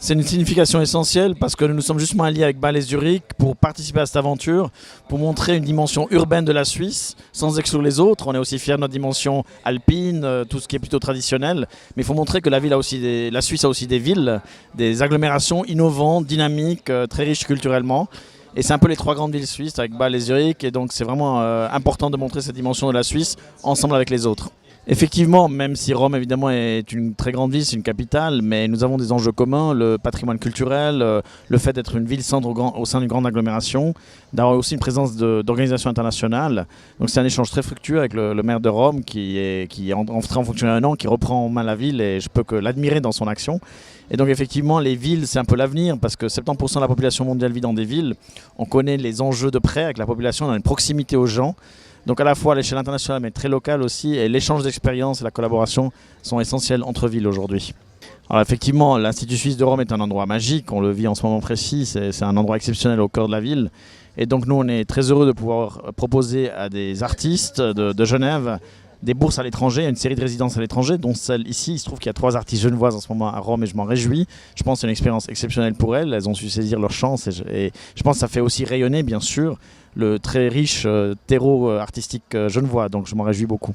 C'est une signification essentielle parce que nous sommes justement alliés avec Bâle et Zurich pour participer à cette aventure, pour montrer une dimension urbaine de la Suisse, sans exclure les autres. On est aussi fiers de notre dimension alpine, tout ce qui est plutôt traditionnel. Mais il faut montrer que la Suisse a aussi des villes, des agglomérations innovantes, dynamiques, très riches culturellement. Et c'est un peu les trois grandes villes suisses avec Bâle et Zurich. Et donc c'est vraiment important de montrer cette dimension de la Suisse ensemble avec les autres. Effectivement, même si Rome évidemment est une très grande ville, c'est une capitale, mais nous avons des enjeux communs, le patrimoine culturel, le fait d'être une ville-centre au sein d'une grande agglomération, d'avoir aussi une présence d'organisations internationales. Donc c'est un échange très fructueux avec le maire de Rome qui est entré en fonction il y a un an, qui reprend en main la ville et je peux que l'admirer dans son action. Et donc effectivement, les villes, c'est un peu l'avenir parce que 70% de la population mondiale vit dans des villes. On connaît les enjeux de près avec la population, on a une proximité aux gens. Donc à la fois à l'échelle internationale mais très locale aussi, et l'échange d'expériences et la collaboration sont essentiels entre villes aujourd'hui. Alors effectivement, l'Institut Suisse de Rome est un endroit magique, on le vit en ce moment précis, c'est un endroit exceptionnel au cœur de la ville. Et donc nous on est très heureux de pouvoir proposer à des artistes de Genève des bourses à l'étranger, une série de résidences à l'étranger, dont celle ici. Il se trouve qu'il y a 3 artistes genevoises en ce moment à Rome et je m'en réjouis. Je pense que c'est une expérience exceptionnelle pour elles. Elles ont su saisir leur chance et je pense que ça fait aussi rayonner, bien sûr, le très riche terreau artistique genevois. Donc je m'en réjouis beaucoup.